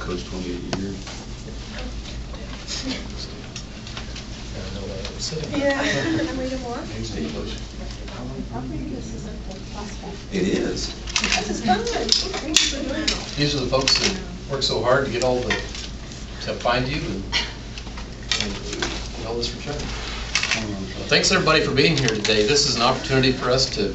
coached 28 years. Yeah. Can I read it more? It is. This is fun. Thank you for doing it. These are the folks that work so hard to get all the, to find you and all this return. Thanks everybody for being here today. This is an opportunity for us to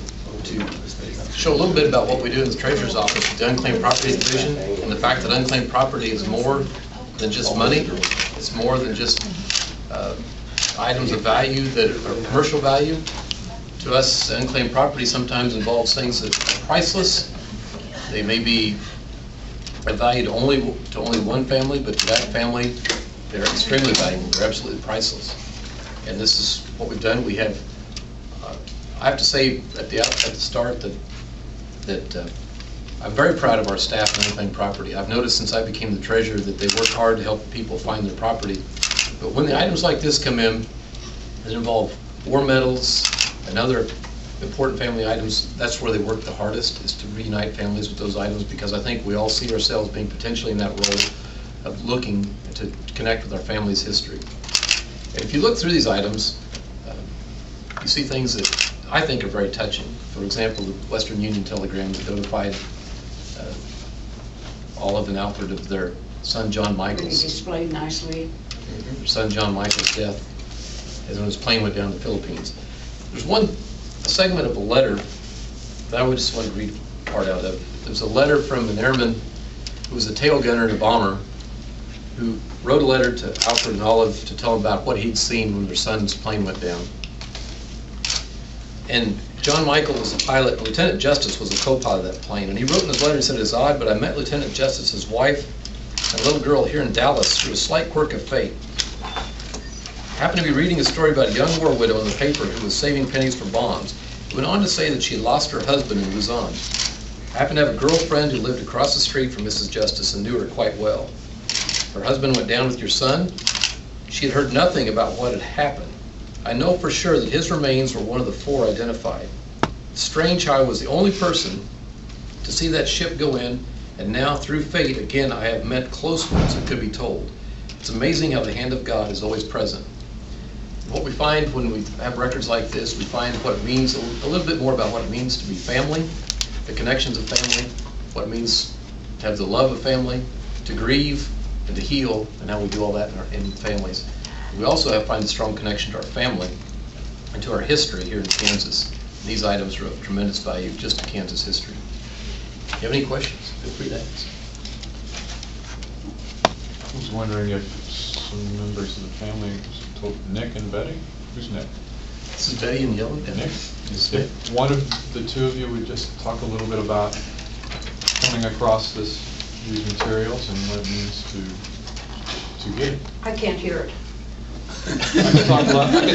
show a little bit about what we do in the Treasurer's Office with the Unclaimed Properties Division, and the fact that unclaimed property is more than just money. It's more than just items of value that are commercial value. To us, unclaimed property sometimes involves things that are priceless. They may be valued only to one family, but to that family, they're extremely valuable. They're absolutely priceless. And this is what we've done. We have, I have to say at the start that I'm very proud of our staff in unclaimed property. I've noticed since I became the treasurer that they work hard to help people find their property. But when the items like this come in that involve war medals and other important family items, that's where they work the hardest, is to reunite families with those items, because I think we all see ourselves being potentially in that role of looking to connect with our family's history. And if you look through these items, you see things that I think are very touching. For example, the Western Union telegram that notified Olive and Alfred of their son John Michael's. Really displayed nicely. Their son John Michael's death as when his plane went down to the Philippines. There's a segment of a letter that I would just want to read part out of. There's a letter from an airman who was a tail gunner and a bomber, who wrote a letter to Alfred and Olive to tell them about what he'd seen when their son's plane went down. And John Michael was a pilot, and Lieutenant Justice was a co-pilot of that plane. And he wrote in his letter, he said, "It's odd, but I met Lieutenant Justice's wife and a little girl here in Dallas through a slight quirk of fate. I happened to be reading a story about a young war widow in the paper who was saving pennies for bonds. It went on to say that she had lost her husband in Luzon. I happened to have a girlfriend who lived across the street from Mrs. Justice and knew her quite well. Her husband went down with your son. She had heard nothing about what had happened. I know for sure that his remains were one of the 4 identified. Strange how I was the only person to see that ship go in, and now through fate, again, I have met close ones that could be told. It's amazing how the hand of God is always present." What we find when we have records like this, we find what it means, a little bit more about what it means to be family, the connections of family, what it means to have the love of family, to grieve and to heal, and how we do all that in families. We also find a strong connection to our family and to our history here in Kansas. These items are of tremendous value just to Kansas history. If you have any questions, feel free to ask. I was wondering if some members of the family told Nick and Betty. Who's Nick? This is Betty and Yellow. Nick? If one of the two of you would just talk a little bit about coming across these materials and what it means to get. I can't hear it. I'll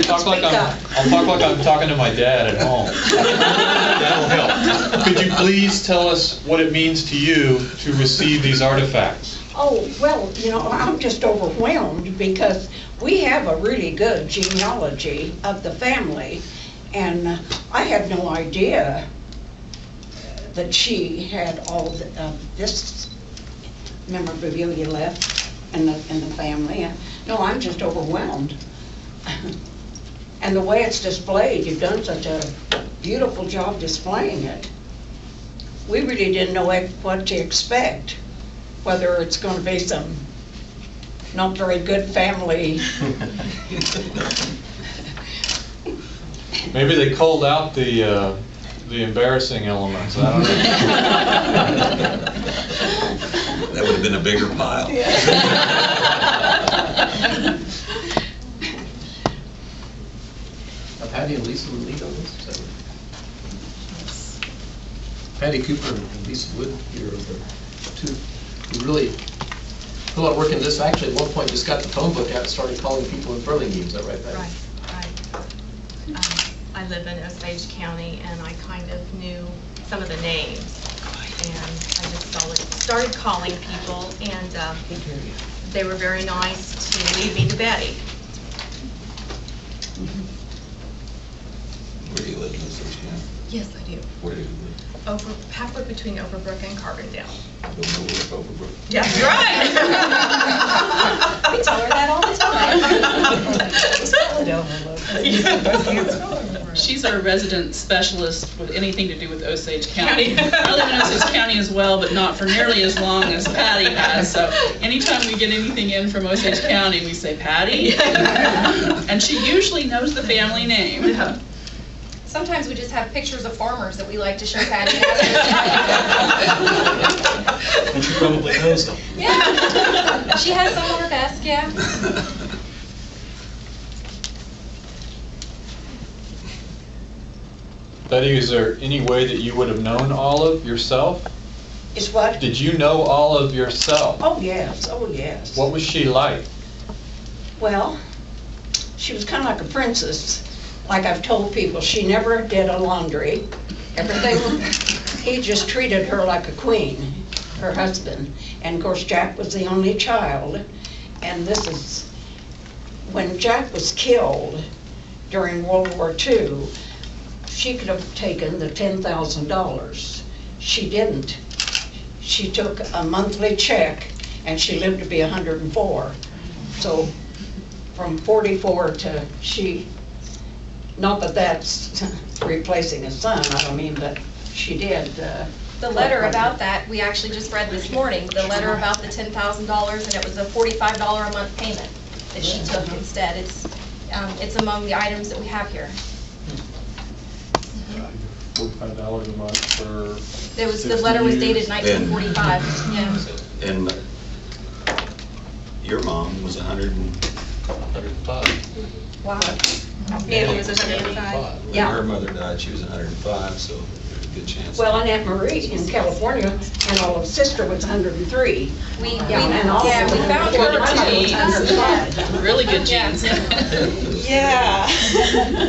talk like I'm talking to my dad at home. That'll help. Could you please tell us what it means to you to receive these artifacts? Oh, well, I'm just overwhelmed because we have a really good genealogy of the family, and I had no idea that she had all this memorabilia left in the family. No, I'm just overwhelmed. And the way it's displayed, you've done such a beautiful job displaying it. We really didn't know what to expect, whether it's going to be some not very good family. Maybe they culled out the embarrassing elements. I don't know. That would have been a bigger pile. Patty and Lisa would lead on this. Patty Cooper and Lisa Wood here are the two who really put a lot of work into this. Actually, at one point, just got the phone book out and started calling people in Burlingame. Is that right, Patty? Right. I live in Osage County, and I kind of knew some of the names. And I just started calling people, and they were very nice to lead me to Betty. Where do you live in Osage County? Yes, I do. Where do you live? halfway between Overbrook and Carbondale. Overbrook. Yeah, that's right. We tell her that all the time. She's our resident specialist with anything to do with Osage County. I live in Osage County as well, but not for nearly as long as Patty has. So anytime we get anything in from Osage County, we say, Patty. And she usually knows the family name. Yeah. Sometimes we just have pictures of farmers that we like to show Patty. And she probably knows them. Yeah, she has some on her desk, yeah. Betty, is there any way that you would have known Olive yourself? Is what? Did you know Olive yourself? Oh, yes, oh, yes. What was she like? Well, she was kind of like a princess. Like I've told people, she never did a laundry. Everything, he just treated her like a queen, her husband. And of course, Jack was the only child. And this is, when Jack was killed during World War II, she could have taken the $10,000. She didn't. She took a monthly check and she lived to be 104. So from 44 to not that that's replacing a son, I don't mean, but she did. The letter about that, we actually just read this morning, the letter about the $10,000, and it was a $45 a month payment that she took instead. It's among the items that we have here. $45 a month for... The letter was dated 1945, yeah. And your mom was 105. Wow. Annie was 105. When Yeah. her mother died, she was 105, so there's a good chance. Well, and Aunt Marie in California, and Olive's sister was 103. We And all found of them her were genes. 105. Really good Yeah. genes. Yeah.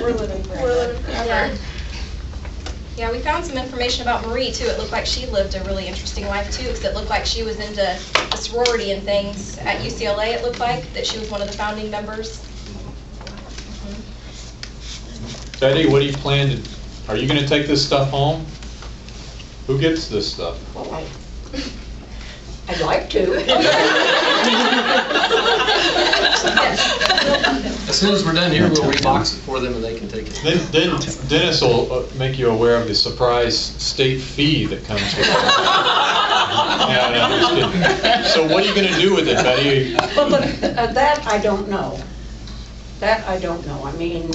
We're living forever. Yeah. Yeah, we found some information about Marie too. It looked like she lived a really interesting life too, because it looked like she was into a sorority and things at UCLA. It looked like that she was one of the founding members. Betty, what do you plan to... Are you going to take this stuff home? Who gets this stuff? Well, I'd like to. As soon as we're done here, we'll rebox it for them and they can take it. Then Dennis will make you aware of the surprise state fee that comes with it. Yeah, no, I'm just kidding. So what are you going to do with it, Betty? Well, but that I don't know. That I don't know. I mean,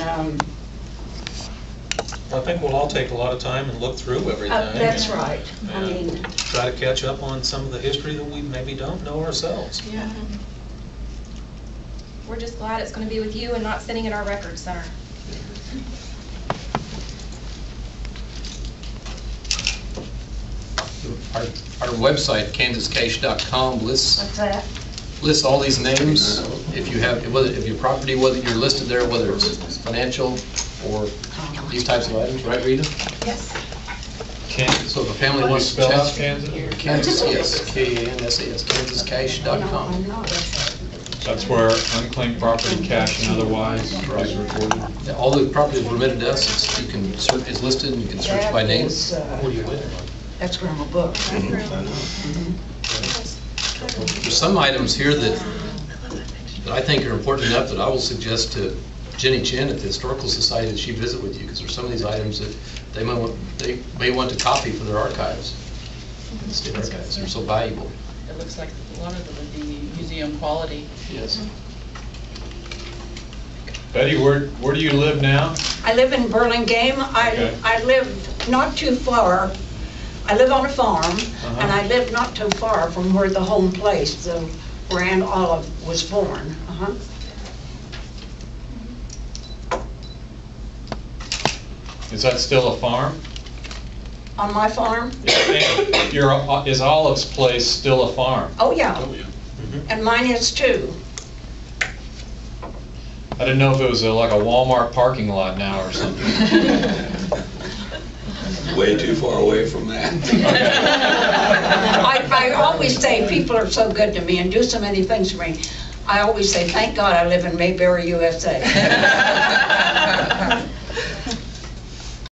I think we'll all take a lot of time and look through everything. that's and, right. I mean, try to catch up on some of the history that we maybe don't know ourselves. Yeah. We're just glad it's going to be with you and not sitting in our record center. Our website, kansascash.com, what's that? lists all these names. If you have, if your property, whether you're listed there, whether it's financial or these types of items, right, Rita? Yes. Kansas. So if a family Can you wants to spell out check, Kansas? Kansas, yes, Kansas, kansascash.com. I'm not. That's where unclaimed property, cash and otherwise is recorded. Yeah, all the property is remitted to us. You can search, it's listed, and you can search by name. That's Grandma Book. There's some items here that I think are important enough that I will suggest to Jenny Chin at the Historical Society that she visit with you, because there's some of these items that they may want to copy for their archives. The state archives, they're so valuable. It looks like a lot of them would be museum quality. Yes. Betty, where do you live now? I live in Burlingame. Okay. I live not too far. I live on a farm, and I live not too far from where the home place, where Aunt Olive was born. Is that still a farm? On my farm? Is Olive's place still a farm? Oh, yeah. And mine is too. I didn't know if it was like a Walmart parking lot now or something. Way too far away from that. I always say people are so good to me and do so many things for me. I always say, thank God I live in Mayberry, USA.